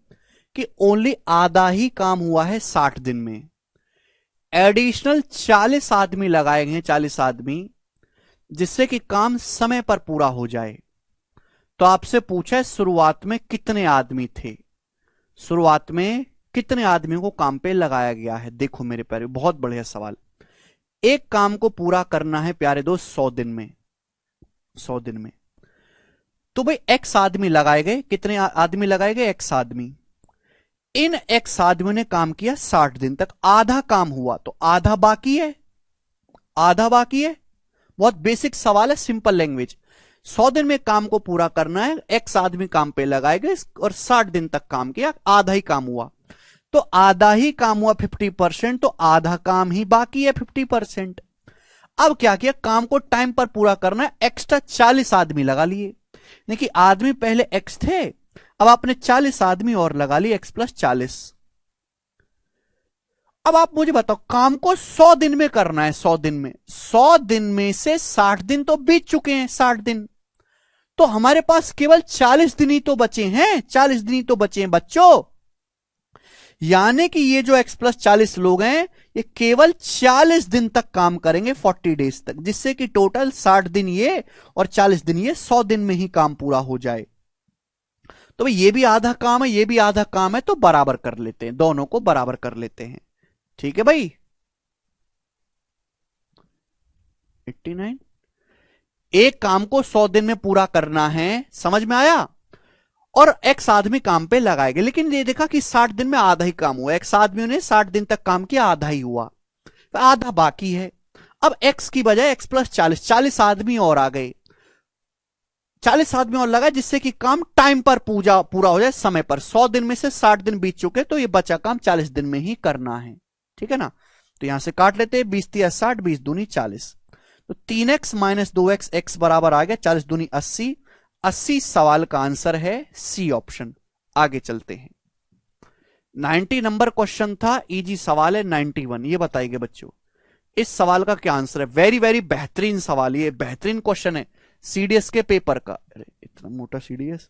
कि ओनली आधा ही काम हुआ है 60 दिन में। एडिशनल 40 आदमी लगाए गए, 40 आदमी, जिससे कि काम समय पर पूरा हो जाए। तो आपसे पूछा है शुरुआत में कितने आदमी थे, शुरुआत में कितने आदमियों को काम पे लगाया गया है। देखो मेरे प्यारे, बहुत बढ़िया सवाल। एक काम को पूरा करना है प्यारे दोस्त 100 दिन में, 100 दिन में, तो भाई एक्स आदमी लगाए गए। कितने आदमी लगाए गए? एक्स आदमी। इन एक्स आदमियों ने काम किया 60 दिन तक, आधा काम हुआ, तो आधा बाकी है, आधा बाकी है। बहुत बेसिक सवाल है, सिंपल लैंग्वेज। 100 दिन में काम को पूरा करना है, एक्स आदमी काम पे लगाए गए और 60 दिन तक काम किया, आधा ही काम हुआ, तो आधा ही काम हुआ 50%, तो आधा काम ही बाकी है 50%। अब क्या किया, काम को टाइम पर पूरा करना है, एक्स्ट्रा 40 आदमी लगा लिए। देखिए आदमी पहले एक्स थे, अब आपने 40 आदमी और लगा लिए, एक्स प्लस 40। अब आप मुझे बताओ, काम को 100 दिन में करना है, 100 दिन में, 100 दिन में से 60 दिन तो बीत चुके हैं, 60 दिन, तो हमारे पास केवल 40 दिन ही तो बचे हैं, 40 दिन ही तो बचे हैं बच्चों। यानी कि ये जो एक्स प्लस 40 लोग हैं, ये केवल 40 दिन तक काम करेंगे, 40 डेज तक, जिससे कि टोटल 60 दिन ये और 40 दिन ये, 100 दिन में ही काम पूरा हो जाए। तो भाई ये भी आधा काम है, ये भी आधा काम है, तो बराबर कर लेते हैं, दोनों को बराबर कर लेते हैं, ठीक है भाई। 89, एक काम को 100 दिन में पूरा करना है, समझ में आया, और एक्स आदमी काम पे लगाए गए, लेकिन ये देखा कि 60 दिन में आधा ही काम हुआ, एक्स आदमियों ने 60 दिन तक काम किया, आधा ही हुआ, तो आधा बाकी है। अब एक्स की बजाय एक्स प्लस 40, 40 आदमी और आ गए, 40 आदमी और लगा, जिससे कि काम टाइम पर पूरा हो जाए, समय पर। 100 दिन में से 60 दिन बीत चुके, तो ये बचा काम 40 दिन में ही करना है, ठीक है ना। तो यहां से काट लेते हैं, 20 तिया 60, 20 दूनी 40, तो 3x माइनस 2x, x बराबर आ गया 40 दूनी 80, 80 सवाल का आंसर है सी ऑप्शन। आगे चलते हैं, 90 नंबर क्वेश्चन था, इजी सवाल है 91। ये बताइए बच्चों, इस सवाल का क्या आंसर है? वेरी वेरी बेहतरीन सवाल, ये बेहतरीन क्वेश्चन है सीडीएस के पेपर का। अरे इतना मोटा सीडीएस,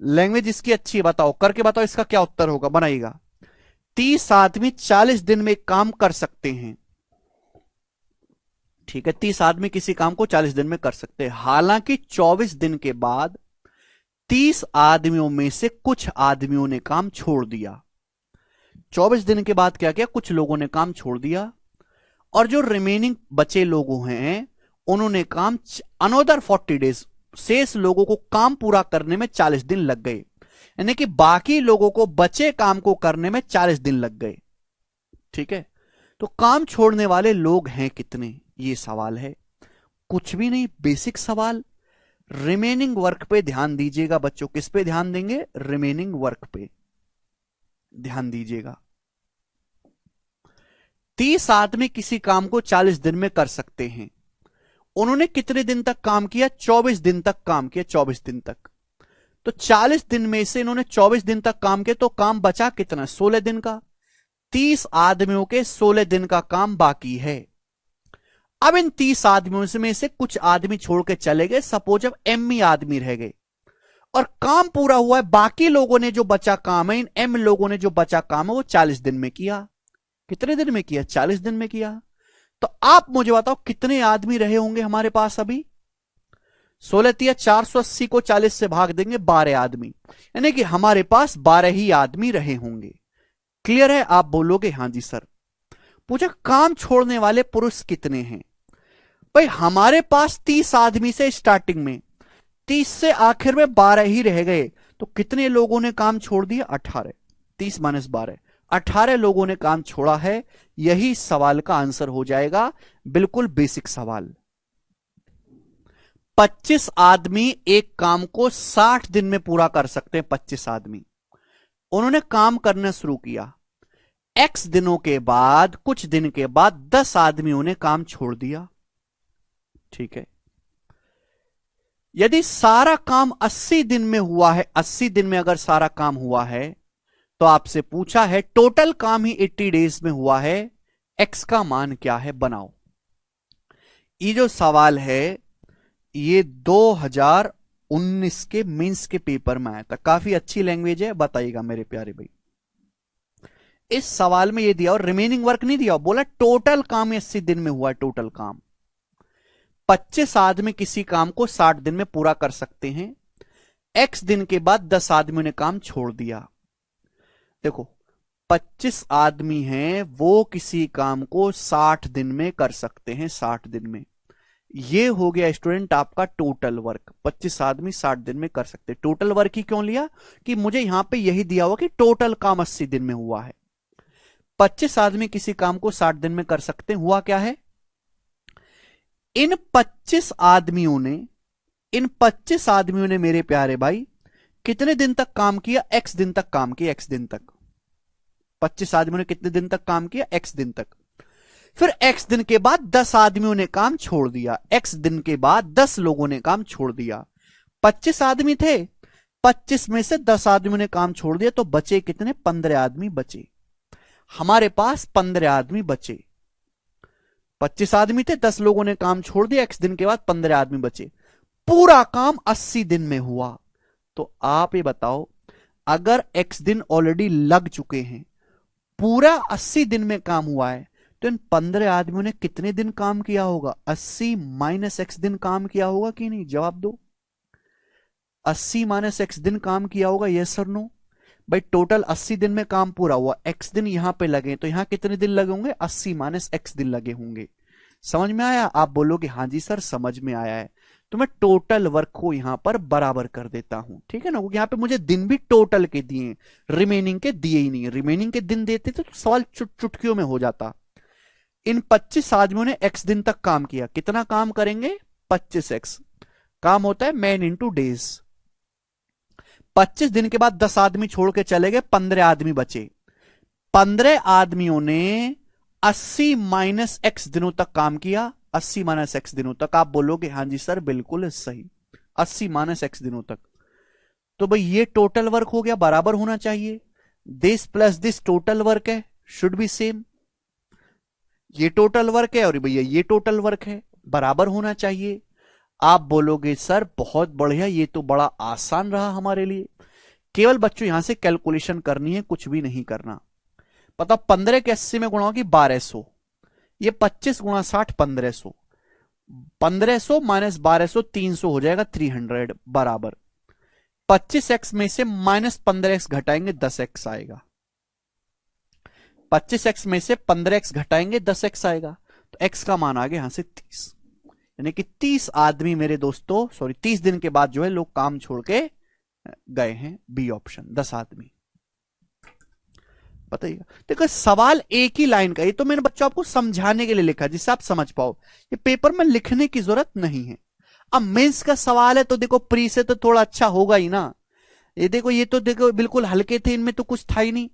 लैंग्वेज इसकी अच्छी है, बताओ करके बताओ इसका क्या उत्तर होगा, बनाइएगा। 30 आदमी 40 दिन में काम कर सकते हैं, ठीक है, 30 आदमी किसी काम को 40 दिन में कर सकते हैं। हालांकि 24 दिन के बाद 30 आदमियों में से कुछ आदमियों ने काम छोड़ दिया। 24 दिन के बाद क्या किया, कुछ लोगों ने काम छोड़ दिया, और जो रिमेनिंग बचे लोग हैं उन्होंने काम अनदर 40 डेज, शेष लोगों को काम पूरा करने में 40 दिन लग गए, यानी कि बाकी लोगों को बचे काम को करने में 40 दिन लग गए, ठीक है। तो काम छोड़ने वाले लोग हैं कितने, ये सवाल है। कुछ भी नहीं, बेसिक सवाल। रिमेनिंग वर्क पे ध्यान दीजिएगा बच्चों। किस पे ध्यान देंगे? रिमेनिंग वर्क पे ध्यान दीजिएगा। 30 आदमी किसी काम को 40 दिन में कर सकते हैं। उन्होंने कितने दिन तक काम किया? 24 दिन तक काम किया, 24 दिन तक। तो 40 दिन में से इन्होंने 24 दिन तक काम किया, तो काम बचा कितना? 16 दिन का। 30 आदमियों के 16 दिन का काम बाकी है। अब इन 30 आदमियों में से कुछ आदमी छोड़ के चले गए, सपोज अब एम ही आदमी रह गए और काम पूरा हुआ है। बाकी लोगों ने जो बचा काम है, इन एम लोगों ने जो बचा काम है वो 40 दिन में किया। कितने दिन में किया? 40 दिन में किया। तो आप मुझे बताओ कितने आदमी रहे होंगे हमारे पास अभी? 16 तिया 480 को 40 से भाग देंगे, 12 आदमी, यानी कि हमारे पास 12 ही आदमी रहे होंगे। क्लियर है? आप बोलोगे हां जी सर। पूछा काम छोड़ने वाले पुरुष कितने हैं? भाई हमारे पास 30 आदमी से स्टार्टिंग में 30 से आखिर में 12 ही रह गए, तो कितने लोगों ने काम छोड़ दिया? 18। 30 माइनस 12, 18 लोगों ने काम छोड़ा है। यही सवाल का आंसर हो जाएगा। बिल्कुल बेसिक सवाल। 25 आदमी एक काम को 60 दिन में पूरा कर सकते हैं। 25 आदमी, उन्होंने काम करना शुरू किया। एक्स दिनों के बाद, कुछ दिन के बाद 10 आदमियों ने काम छोड़ दिया। ठीक है। यदि सारा काम 80 दिन में हुआ है, 80 दिन में अगर सारा काम हुआ है, तो आपसे पूछा है टोटल काम ही 80 डेज में हुआ है, एक्स का मान क्या है? बनाओ। ये जो सवाल है ये 2019 के मेंस के पेपर में आया था। काफी अच्छी लैंग्वेज है, बताइएगा मेरे प्यारे भाई। इस सवाल में ये दिया और रिमेनिंग वर्क नहीं दिया, बोला टोटल काम 80 दिन में हुआ है। टोटल काम 25 आदमी किसी काम को 60 दिन में पूरा कर सकते हैं। एक्स दिन के बाद 10 आदमियों ने काम छोड़ दिया। देखो 25 आदमी हैं, वो किसी काम को 60 दिन में कर सकते हैं। 60 दिन में ये हो गया स्टूडेंट आपका टोटल वर्क। 25 आदमी 60 दिन में कर सकते हैं। टोटल वर्क ही क्यों लिया? कि मुझे यहां पे यही दिया हुआ कि टोटल काम 80 दिन में हुआ है। 25 आदमी किसी काम को 60 दिन में कर सकते हैं। हुआ क्या है? इन 25 आदमियों ने मेरे प्यारे भाई कितने दिन तक काम किया? एक्स दिन तक काम किया। एक्स दिन तक 25 आदमियों ने कितने दिन तक काम किया? एक्स दिन तक। फिर एक्स दिन के बाद 10 आदमियों ने काम छोड़ दिया। एक्स दिन के बाद 10 लोगों ने काम छोड़ दिया। 25 आदमी थे, 25 में से 10 आदमियों ने काम छोड़ दिया, तो बचे कितने? 15 आदमी बचे। हमारे पास 15 आदमी बचे। 25 आदमी थे, 10 लोगों ने काम छोड़ दिया, एक्स दिन के बाद 15 आदमी बचे। पूरा काम 80 दिन में हुआ। तो आप ये बताओ, अगर एक्स दिन ऑलरेडी लग चुके हैं, पूरा 80 दिन में काम हुआ है, तो इन 15 आदमियों ने कितने दिन काम किया होगा? 80 माइनस एक्स दिन काम किया होगा कि नहीं? जवाब दो। 80 माइनस एक्स दिन काम किया होगा, यस और नो? भाई टोटल 80 दिन में काम पूरा हुआ, एक्स दिन यहां पे लगे, तो यहां कितने दिन लगे होंगे? 80 माइनस एक्स दिन लगे होंगे। समझ में आया? आप बोलोगे हां जी सर समझ में आया है। तो मैं टोटल वर्क को यहां पर बराबर कर देता हूं, ठीक है ना? क्योंकि यहां पे मुझे दिन भी टोटल के दिए, रिमेनिंग के दिए ही नहीं। रिमेनिंग के दिन देते तो सवाल चुटकियों में हो जाता। इन 25 आदमियों ने एक्स दिन तक काम किया। कितना काम करेंगे? 25x। काम होता है मैन इंटू डेज। 25 दिन के बाद 10 आदमी छोड़ के चले गए, 15 आदमी बचे। 15 आदमियों ने 80 माइनस एक्स दिनों तक काम किया। 80 माइनस एक्स दिनों तक। आप बोलोगे हां जी सर बिल्कुल सही, 80 माइनस एक्स दिनों तक। तो भाई ये टोटल वर्क हो गया, बराबर होना चाहिए। This plus this total work है, शुड बी सेम। ये टोटल वर्क है और भैया ये टोटल वर्क है, बराबर होना चाहिए। आप बोलोगे सर बहुत बढ़िया, ये तो बड़ा आसान रहा हमारे लिए। केवल बच्चों यहां से कैलकुलेशन करनी है, कुछ भी नहीं करना। पता 15 के 80 में गुणा होगी 1200, ये 25 गुणा 60 1500, 1500 माइनस 1200 300 हो जाएगा 300 बराबर। 25x में से माइनस 15x घटाएंगे 10x आएगा। 25x में से 15x घटाएंगे 10x आएगा, तो x का मान आ गया यहां से 30। यानी कि 30 आदमी मेरे दोस्तों, सॉरी 30 दिन के बाद जो है लोग काम छोड़ के गए हैं। बी ऑप्शन 10 आदमी। बताइएगा। देखो सवाल एक ही लाइन का, ये तो मैंने बच्चों आपको समझाने के लिए लिखा जिससे आप समझ पाओ, ये पेपर में लिखने की जरूरत नहीं है। अब मेंस का सवाल है तो देखो प्री से तो थोड़ा अच्छा होगा ही ना। ये देखो, ये तो देखो बिल्कुल हल्के थे, इनमें तो कुछ था ही नहीं,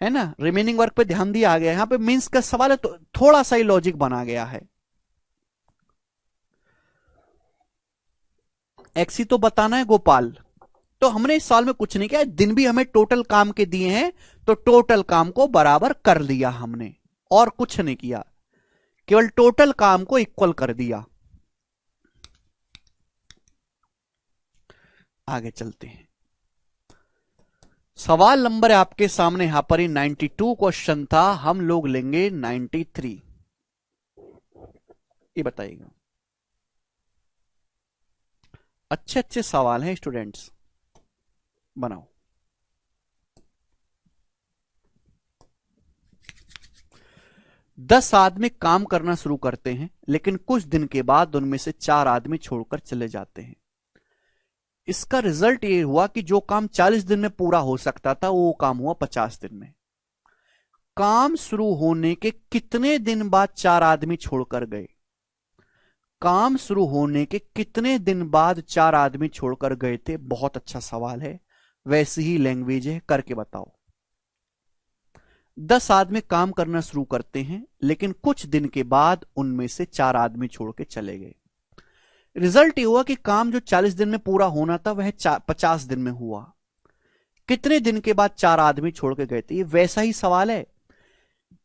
है ना। रिमेनिंग वर्क पे ध्यान दिया गया, यहां पे मेंस का सवाल है तो थोड़ा सा ही लॉजिक बना गया है। एक्सी तो बताना है गोपाल। तो हमने इस साल में कुछ नहीं किया, दिन भी हमें टोटल काम के दिए हैं तो टोटल काम को बराबर कर लिया हमने, और कुछ नहीं किया, केवल टोटल काम को इक्वल कर दिया। आगे चलते हैं। सवाल नंबर है आपके सामने, यहां पर ही 92 क्वेश्चन था, हम लोग लेंगे 93। ये बताइएगा। अच्छे अच्छे सवाल हैं स्टूडेंट्स, बनाओ। दस आदमी काम करना शुरू करते हैं लेकिन कुछ दिन के बाद उनमें से 4 आदमी छोड़कर चले जाते हैं। इसका रिजल्ट ये हुआ कि जो काम 40 दिन में पूरा हो सकता था वो काम हुआ 50 दिन में। काम शुरू होने के कितने दिन बाद 4 आदमी छोड़कर गए? काम शुरू होने के कितने दिन बाद 4 आदमी छोड़कर गए थे? बहुत अच्छा सवाल है, वैसी ही लैंग्वेज है, करके बताओ। 10 आदमी काम करना शुरू करते हैं लेकिन कुछ दिन के बाद उनमें से 4 आदमी छोड़ के चले गए। रिजल्ट ये हुआ कि काम जो 40 दिन में पूरा होना था वह 50 दिन में हुआ। कितने दिन के बाद 4 आदमी छोड़ के गए थे? ये वैसा ही सवाल है।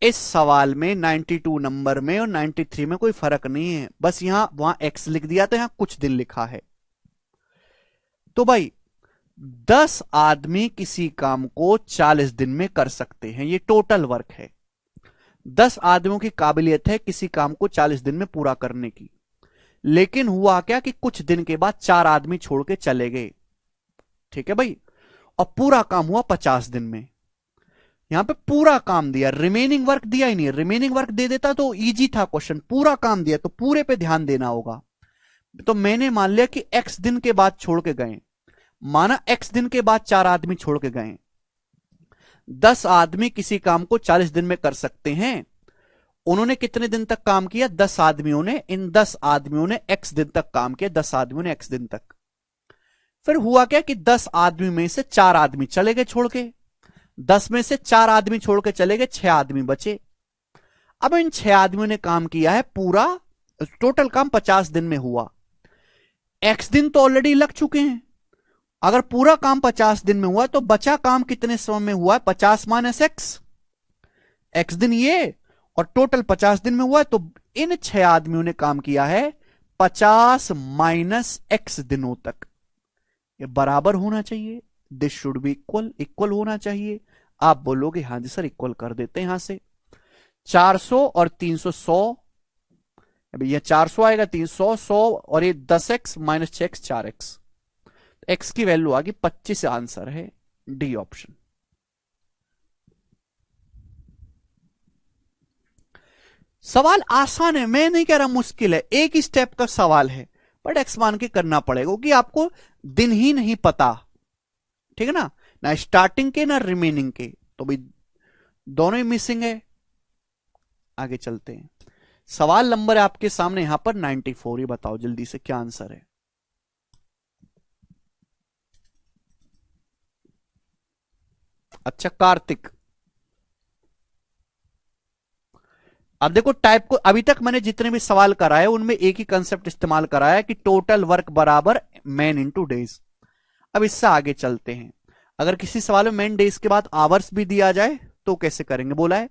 इस सवाल में 92 नंबर में और 93 में कोई फर्क नहीं है, बस यहां वहां एक्स लिख दिया तो यहां कुछ दिन लिखा है। तो भाई 10 आदमी किसी काम को 40 दिन में कर सकते हैं, ये टोटल वर्क है। 10 आदमियों की काबिलियत है किसी काम को 40 दिन में पूरा करने की, लेकिन हुआ क्या कि कुछ दिन के बाद 4 आदमी छोड़ के चले गए। ठीक है भाई, और पूरा काम हुआ 50 दिन में। यहां पे पूरा काम दिया, रिमेनिंग वर्क दिया ही नहीं। रिमेनिंग वर्क दे देता तो इजी था क्वेश्चन, पूरा काम दिया तो पूरे पे ध्यान देना होगा। तो मैंने मान लिया कि एक्स दिन के बाद छोड़ के गए, माना एक्स दिन के बाद 4 आदमी छोड़ के गए। 10 आदमी किसी काम को 40 दिन में कर सकते हैं। उन्होंने कितने दिन तक काम किया? 10 आदमियों ने, इन 10 आदमियों ने एक्स दिन तक काम किया, 10 आदमियों ने एक्स दिन तक। फिर हुआ क्या कि 10 आदमी में से 4 आदमी चले गए छोड़ के, 10 में से 4 आदमी छोड़ के चले गए, 6 आदमी बचे। अब इन 6 आदमियों ने काम किया है पूरा, टोटल काम 50 दिन में हुआ। एक्स दिन तो ऑलरेडी लग चुके हैं, अगर पूरा काम 50 दिन में हुआ तो बचा काम कितने समय में हुआ है? 50 माइनस एक्स, एक्स दिन ये, और टोटल 50 दिन में हुआ है। तो इन 6 आदमियों ने काम किया है 50 माइनस एक्स दिनों तक। ये बराबर होना चाहिए, this should be equal, equal होना चाहिए। आप बोलोगे हां जी सर इक्वल कर देते हैं। यहां से 400 और 300 100, अभी ये 400 आएगा, 300 100, और ये 10x minus 6x 4x, x की वैल्यू आ गई 25। आंसर है डी ऑप्शन। सवाल आसान है, मैं नहीं कह रहा मुश्किल है, एक ही स्टेप का सवाल है, बट एक्स मान के करना पड़ेगा क्योंकि आपको दिन ही नहीं पता। ठीक है ना, ना स्टार्टिंग के ना रिमेनिंग के, तो भाई दोनों ही मिसिंग है। आगे चलते हैं। सवाल नंबर है आपके सामने यहां पर 94। ये बताओ जल्दी से क्या आंसर है? अच्छा कार्तिक, अब देखो टाइप को, अभी तक मैंने जितने भी सवाल कराए उनमें एक ही कंसेप्ट इस्तेमाल कराया कि टोटल वर्क बराबर मैन इंटू डेज। अब इससे आगे चलते हैं। अगर किसी सवाल में मैन डेज के बाद आवर्स भी दिया जाए तो कैसे करेंगे? बोला है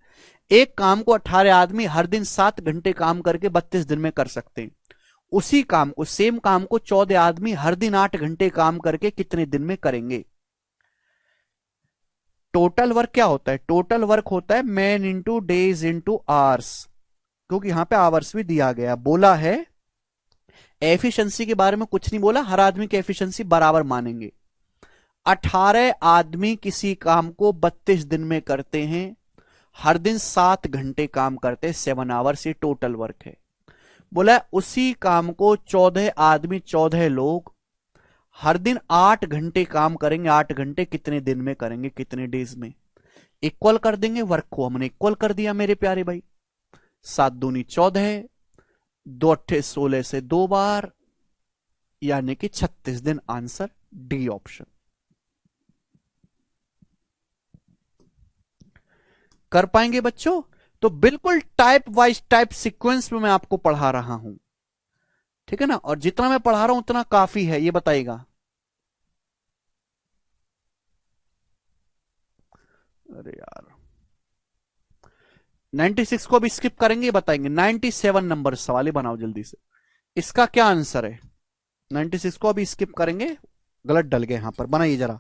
एक काम को 18 आदमी हर दिन 7 घंटे काम करके 32 दिन में कर सकते हैं। उसी काम को, सेम काम को 14 आदमी हर दिन 8 घंटे काम करके कितने दिन में करेंगे? टोटल वर्क क्या होता है? टोटल वर्क होता है man into days into hours, क्योंकि यहां पे आवर्स भी दिया गया। बोला है एफिशिएंसी के बारे में कुछ नहीं बोला, हर आदमी की एफिशिएंसी बराबर मानेंगे। 18 आदमी किसी काम को 32 दिन में करते हैं, हर दिन 7 घंटे काम करते हैं, 7 आवर्स, ये टोटल वर्क है। बोला उसी काम को 14 आदमी, 14 लोग हर दिन 8 घंटे काम करेंगे, 8 घंटे कितने दिन में करेंगे, कितने डेज में? इक्वल कर देंगे, वर्क को हमने इक्वल कर दिया मेरे प्यारे भाई। 7 दूनी 14, 2 अट्ठे 16 से 2 बार, यानी कि 36 दिन। Answer D option. कर पाएंगे बच्चों? तो बिल्कुल टाइप वाइज टाइप सीक्वेंस में मैं आपको पढ़ा रहा हूं, ठीक है ना, और जितना मैं पढ़ा रहा हूं उतना काफी है, ये बताइएगा। अरे यार 96 को भी स्किप करेंगे, बताएंगे। 97 नंबर सवाल ही बनाओ जल्दी से, इसका क्या आंसर है? 96 को अभी स्किप करेंगे, गलत डल गए यहां पर, बनाइए जरा।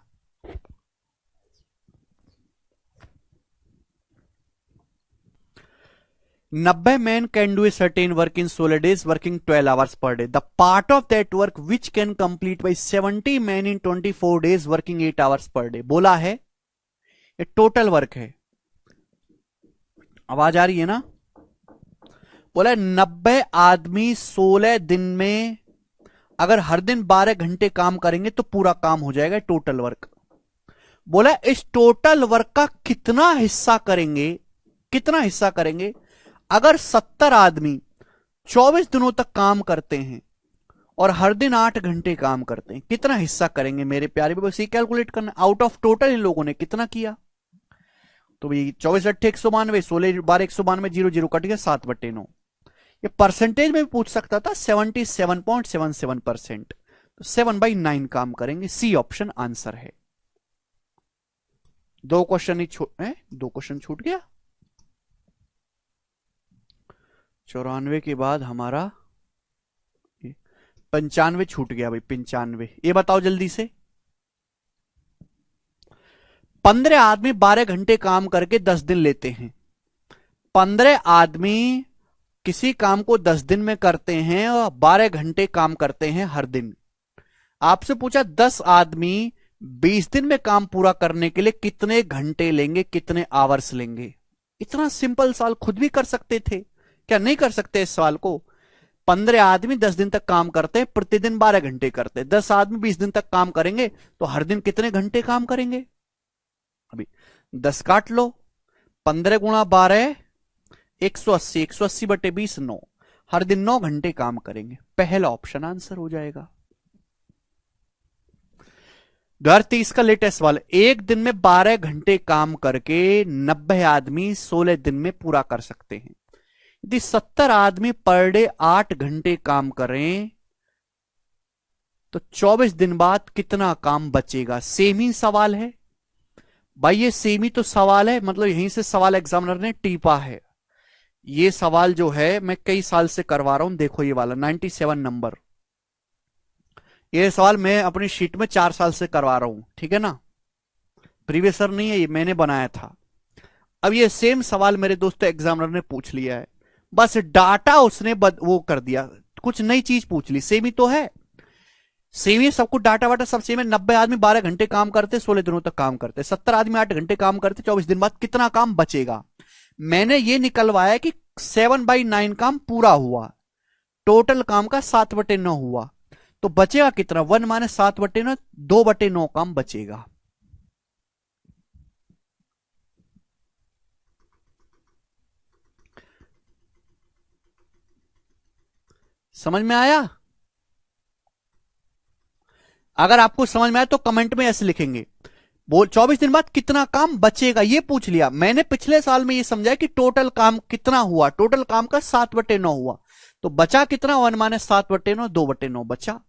90 men can do a certain work in 16 days, working 12 hours per day. The part of that work which can complete by 70 men in 24 days, working 8 hours per day. बोला है ये टोटल वर्क है। आवाज आ रही है ना? बोला 90 आदमी 16 दिन में अगर हर दिन 12 घंटे काम करेंगे तो पूरा काम हो जाएगा, टोटल वर्क। बोला इस टोटल वर्क का कितना हिस्सा करेंगे, कितना हिस्सा करेंगे? अगर 70 आदमी 24 दिनों तक काम करते हैं और हर दिन 8 घंटे काम करते हैं, कितना हिस्सा करेंगे मेरे प्यारे? बस ये कैलकुलेट करना, आउट ऑफ टोटल इन लोगों ने कितना किया। तो भाई 24 अट्ठे 192, 16 12 192, 0 0 कट गया, 7/9। ये परसेंटेज में भी पूछ सकता था, 77.77%। तो 7/9 काम करेंगे। सी ऑप्शन आंसर है। 2 क्वेश्चन ही 2 क्वेश्चन छूट गया। 94 के बाद हमारा 95 छूट गया भाई, 95। ये बताओ जल्दी से। 15 आदमी 12 घंटे काम करके 10 दिन लेते हैं। 15 आदमी किसी काम को 10 दिन में करते हैं और 12 घंटे काम करते हैं हर दिन। आपसे पूछा 10 आदमी 20 दिन में काम पूरा करने के लिए कितने घंटे लेंगे, कितने आवर्स लेंगे। इतना सिंपल सवाल खुद भी कर सकते थे, क्या नहीं कर सकते इस सवाल को? 15 आदमी 10 दिन तक काम करते हैं, प्रतिदिन 12 घंटे करते हैं। 10 आदमी 20 दिन तक काम करेंगे तो हर दिन कितने घंटे काम करेंगे? अभी 10 काट लो, 15 गुणा 12 180, 180/20 9। हर दिन 9 घंटे काम करेंगे। पहला ऑप्शन आंसर हो जाएगा। 2030 का लेटेस्ट सवाल, एक दिन में 12 घंटे काम करके 90 आदमी 16 दिन में पूरा कर सकते हैं। यदि 70 आदमी पर डे 8 घंटे काम करें तो 24 दिन बाद कितना काम बचेगा? सेम ही सवाल है भाई, ये सेम ही तो सवाल है, मतलब यहीं से सवाल एग्जामिनर ने टीपा है। ये सवाल जो है मैं कई साल से करवा रहा हूं, देखो ये वाला 97 नंबर, ये सवाल मैं अपनी शीट में 4 साल से करवा रहा हूं, ठीक है ना, प्रीवियसर नहीं है, ये मैंने बनाया था। अब ये सेम सवाल मेरे दोस्तों एग्जामिनर ने पूछ लिया है, बस डाटा उसने वो कर दिया, कुछ नई चीज पूछ ली। सेम ही तो है, सेम ही सब कुछ, डाटा वाटा सब सेम है। 90 आदमी 12 घंटे काम करते, 16 दिनों तक काम करते। 70 आदमी 8 घंटे काम करते, 24 दिन बाद कितना काम बचेगा? मैंने ये निकलवाया कि 7/9 काम पूरा हुआ, टोटल काम का 7/9 हुआ, तो बचेगा कितना? 1 - 7/9, 2/9 काम बचेगा। समझ में आया? अगर आपको समझ में आया तो कमेंट में ऐसे लिखेंगे, बोल 24 दिन बाद कितना काम बचेगा, ये पूछ लिया। मैंने पिछले साल में ये समझा कि टोटल काम कितना हुआ, टोटल काम का 7/9 हुआ, तो बचा कितना? 1 - 7/9, 2/9 बचा।